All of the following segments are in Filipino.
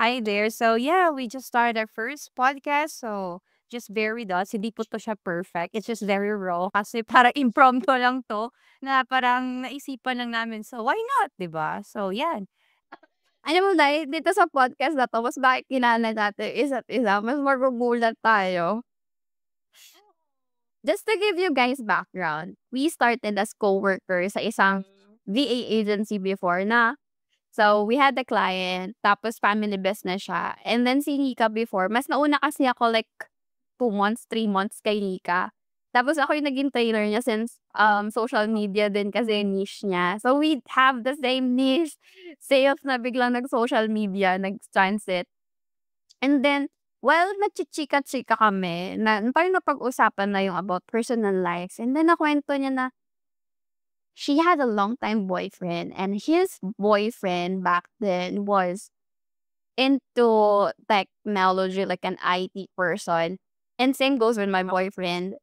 hi there. So yeah, we just started our first podcast. So just bear with us. Hindi po to siya perfect. It's just very raw. Kasi parang impromptu lang to na parang naisipan lang namin. So why not, 'di ba? So yan. Alam mo dahil dito sa podcast na 'to mas makikilala natin isa't isa, mas magugulat tayo. Just to give you guys background, we started as coworkers sa isang VA agency before na. So, we had the client, tapos family business siya. And then si Nika before, mas nauna kasi ako like 2 months, 3 months kay Nika. Tapos ako yung naging trainer niya since social media din kasi niche niya. So, we have the same niche. Sales na biglang nag-social media, nag-transit. And then, while nagchichika-chika kami, na parang napag-usapan na yung about personal lives. And then, nakwento niya na she had a long-time boyfriend and his boyfriend back then was into technology, like an IT person. And same goes with my boyfriend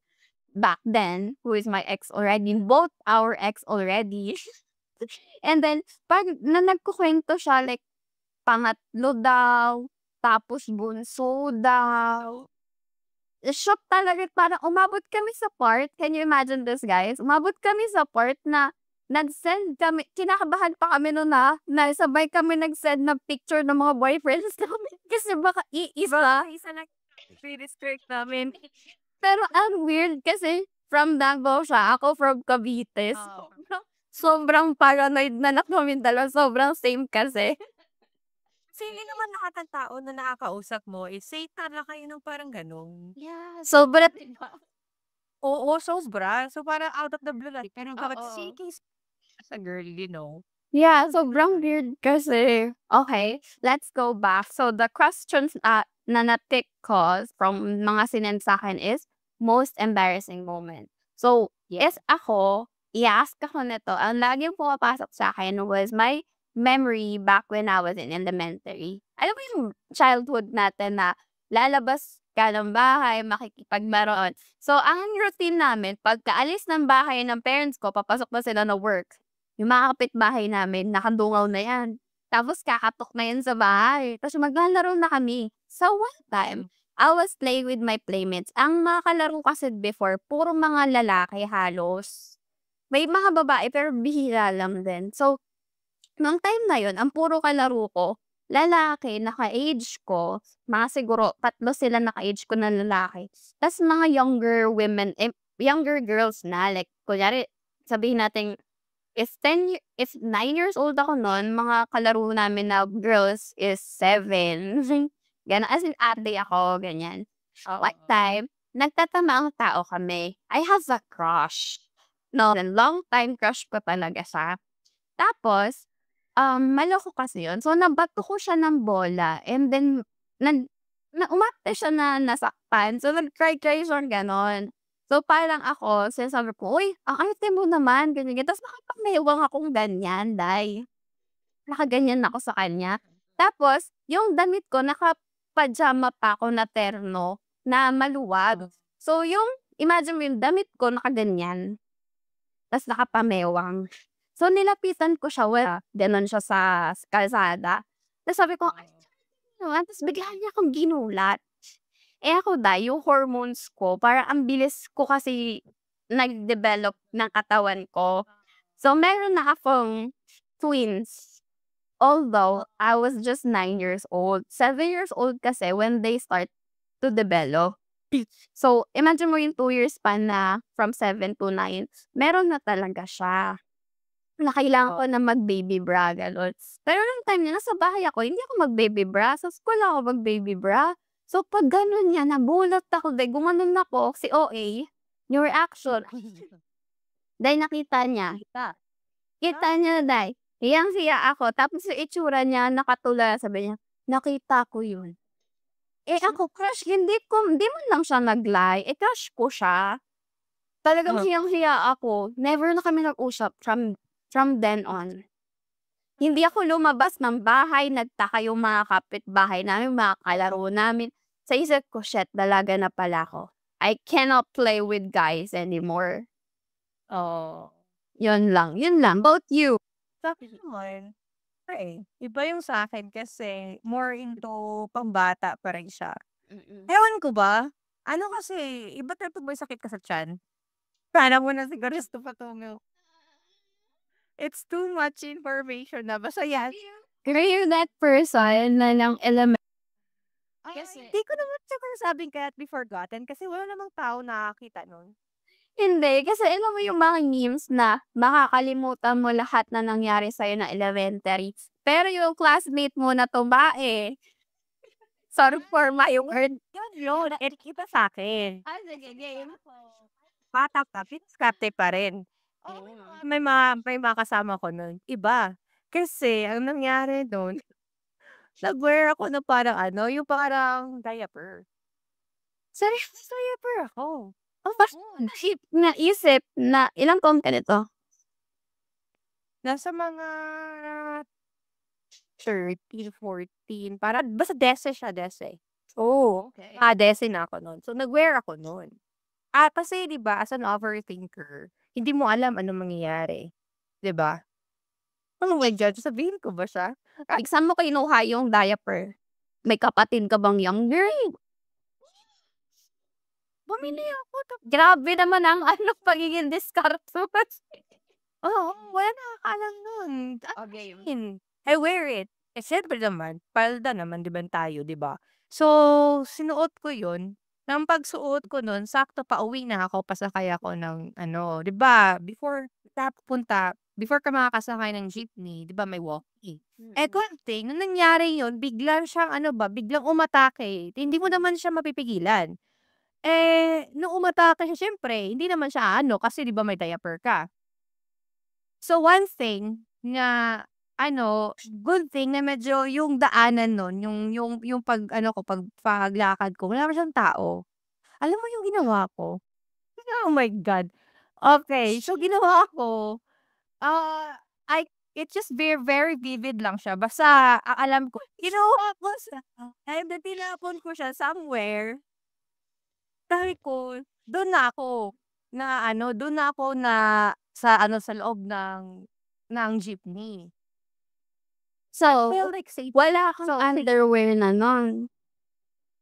back then, who is my ex already. Both our ex already. And then, pag na nagkukwento siya, like, pangatlo daw, tapos bunso daw. Shock talaga, parang umabot kami sa part, can you imagine this guys? Umabot kami sa part na nag-send kami, kinakabahan pa kami nun na sabay kami nag-send ng picture ng mga boyfriends namin kasi baka iisa. Isa lang restrict namin. Pero ang weird kasi from Davao siya, ako from Cavite. Oo. Sobrang paranoid na kami dalawa, sobrang same kasi. Kasi hindi naman lahat ng tao na nakakausap mo is say tara kayo ng parang ganun. Yeah, sobra, diba? Oo, sobra. So parang out of the blue lang. Pero bakit si Oo. case as a girl, you know? Yeah, sobrang weird kasi. Okay, let's go back. So the questions na na-pick ko from mga sinend sa'kin is most embarrassing moment. So, Yeah. ako, i-ask ako nito, ang laging pumapasok sa'kin was my memory back when I was in elementary. Alam mo yung childhood natin na lalabas ka ng bahay, makikipaglaruan. So, ang routine namin, pagkaalis ng bahay ng parents ko, papasok na sila na work. Yung mga kapitbahay namin nakadungaw na 'yan. Tapos kakatok na 'yan sa bahay, tapos maglalaro na kami. So, one time, I was playing with my playmates. Ang mga kalaro kasi before puro mga lalaki halos. May mga babae pero bihira lang din. So, nung time na yun ang puro kalaro ko, lalaki naka-age ko, mga siguro 3 sila naka-age ko na lalaki. Tas mga younger women, younger girls na like kunyari sabihin natin if 9 years old ako nun, mga kalaro namin na girls is 7. Gano'n, as in ate ako, ganyan. One Oo. time, nagtatamang tao kami. I have a crush. No, long time crush ko talaga siya. Tapos, maloko kasi yun. So, nabato ko siya ng bola and then nag umarte siya na nasaktan. So, nag-cry-cry siya gano'n. So, parang ako sinasabi ko, "Uy, ang arte mo naman," ganyan, ganyan. Tapos nakapagmewang akong ganyan, day. Nakaganyan ako sa kanya. Tapos yung damit ko naka-pajama pa ako na terno na maluwag. So, yung imagine mo yung damit ko nakaganyan, ta's nakapamewang. So, nilapitan ko siya, gano'n siya sa kalsada. Ta's sabi ko, "Ay, naman." Ta's bigla niya akong ginulat. Eh, ako yung hormones ko parang ang bilis ko kasi nag-develop ng katawan ko. So, meron na akong twins. Although, I was just 9 years old. 7 years old kasi when they start to develop. So, imagine mo yung 2 years span na from 7 to 9, meron na talaga siya. Na kailangan ko na mag-baby bra, gano'n. Pero nung time na nasa bahay ako, hindi ako mag-baby bra, sa school ako mag-baby bra. So, pag gano'n niya, nagulat ako, dahil gumanon ako, si OA, yung reaction, dahil nakita niya. Kita niya, day. Hiyang-hiya ako, tapos yung itsura niya nakatulala, sabi niya, "Nakita ko yun." Eh, ako crush, hindi man lang siya nag-lie, eh, crush ko siya. Talagang hiyang-hiya ako, never na kami nag-usap from then on. Hindi ako lumabas ng bahay, nagtaka yung mga kapitbahay namin, mga kalaro namin. Sa isip ko, "Shit, dalaga na pala ako. I cannot play with guys anymore." Oo. Yun lang, yun lang. About you? Sa'kin naman, Iba yung sa'kin kasi more into pambata pa rin siya. Mm. Ewan ko ba, ano kasi, iba talaga 'pag may sakit ka sa tiyan. Akala mo na siguro gusto patungo. It's too much information na, basta yan. Pero you're that person na ng kasi Hindi ko naman siguro sabing cannot be forgotten kasi wala namang tao nakakita nun. hindi, kasi alam mo yung mga memes na makakalimutan mo lahat na nangyari sa'yo na elementary, pero yung classmate mo na tumae, sorry for my word. Yun, iba sa'kin. Sige, game. Bata pa, diskarte pa rin. May mga kasama ko nun, iba. Kasi ang nangyari dun, nag-wear ako ng parang ano, yung parang diaper. Seryoso? Diaper ako. Oh, bakit naisip na ilang taon ka nito? Nasa mga 13, 14, parang basta dese siya, dese. Oh, okay. Dese na ako nun. So, nag-wear ako nun. Kasi 'di ba as an overthinker, hindi mo alam anong mangyayari, 'di ba? Oh my God, sasabihin ko ba siya? Saan mo kinuha yung diaper? May kapatid ka bang younger? Bumili ako Grabe naman ang ano, pagiging diskarte mo. oo, wala nakakaalam nun. Game. I wear it. Siyempre naman, palda naman din tayo, 'di ba? So, sinuot ko yun. Ng pagsuot ko nun, sakto pauwi na ako, pasakay ako ng ano, 'di ba, before ka makakasakay ng jeepney, 'di ba may walkie. Good thing nung nangyari yun, biglang siyang ano ba, biglang umatake. Hindi mo naman siya mapipigilan. Nung umatake siya, siyempre hindi naman siya aano kasi 'di ba may diaper ka. So, one thing na ano, good thing na medyo yung daanan nun, yung pag-ano ko, paglakad ko, wala masyadong tao. Alam mo yung ginawa ko? Oh my God. Okay, so ginawa ko, ah, I it's just very, very vivid lang siya. Basta ang alam ko, ginawa ko and then tinapon ko siya somewhere. Sabi ko, dun na ako na ano, dun na ako na sa ano, sa loob ng jeepney. So, Feel like safe. wala kang underwear na nun?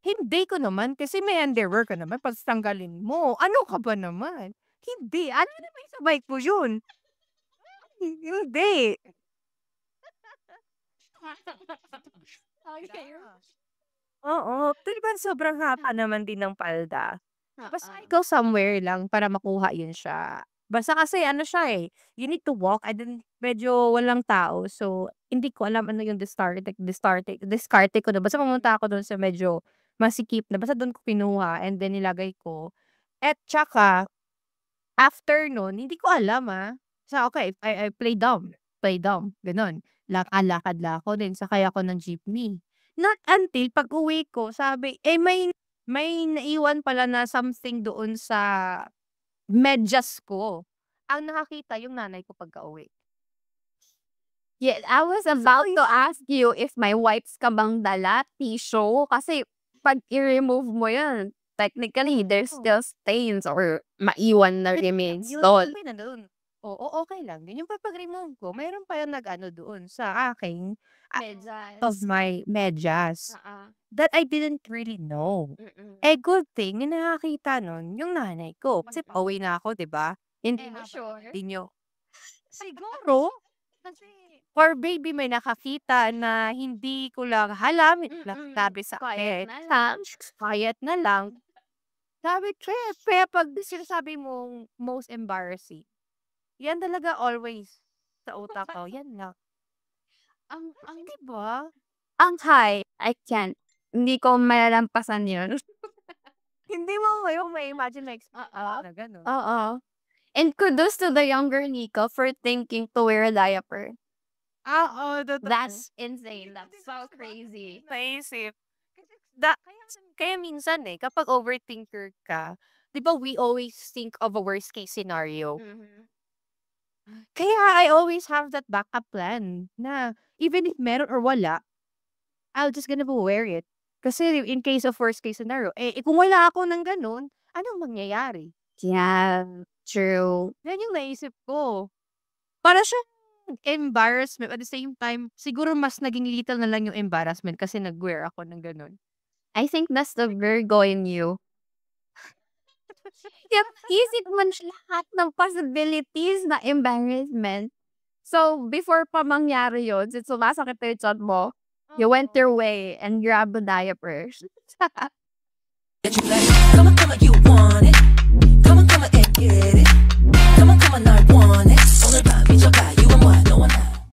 Hindi ko naman kasi may underwear ka naman pag tanggalin mo. Ano ka ba naman? Hindi, ano naman sabay ko yun? Hindi. Okay. Oo, 'di ba sobrang haba naman din ng palda. Basta Oo. ikaw somewhere lang para makuha yun siya. Basta kasi ano siya, you need to walk and then medyo walang tao. So, hindi ko alam ano yung diskarte ko na basta pumunta ako dun sa medyo masikip na basta dun ko kinuha and then nilagay ko. At tsaka after nun, hindi ko alam, so okay, I play dumb, gano'n. Lakad lang ako then sakay ako ng jeepney. Not until pag-uwi ko sabi, may naiwan pala na something doon sa medyas ko. Ang nakakita yung nanay ko pagka-uwi. Yeah, I was about to ask you if may wipes ka bang dala, tissue, kasi 'pag i-remove mo yun, technically there's still stains or maiwan na remains Yun, dun. okey na dun. Oo, okey lang din. Yung pag-remove ko meron pa yung nag-ano doon sa aking of Medyas. my medyas. Oo. That I didn't really know. Mm. Good thing yung nakakita nun yung nanay ko. Kasi pauwi na ako, 'di ba? Hindi Are you habang sure? continue. Siguro, kasi for baby may nakakita na hindi ko lang alam, lang sabi sa Quiet akin. na lang. Quiet na lang. Sabi, kaya 'pag sinasabi mong most embarrassing, yan talaga always sa utak ko, yan lang. Ang 'Di ba? ang high, I can't. Hindi ko malalampasan yun. Hindi mo ngayon ma-imagine na Oo. na gano'n. Oo. And kudos to the younger Nico for thinking to wear a diaper. Oo, totoo. That's insane. That's so crazy. Naisip. Kasi kaya minsan, kapag overthinker ka, 'di ba we always think of a worst case scenario. Mhm. Kaya I always have that backup plan na even if meron or wala, I'll just gonna wear it. Kasi in case of worst case scenario, kung wala ako ng gano'n, anong mangyayari? Yeah, true. Yan yung naisip ko. Para siyang embarrassment at the same time, siguro mas naging little na lang yung embarrassment kasi nag-wear ako ng gano'n. I think that's the Virgo in you. Kaya isip mo na lahat ng possibilities na embarrassment. So, before pa mangyari yun, since sumasakit na yung tiyan mo, you went your way and grabbed the diapers. Come on, you want it. Come on, and get it.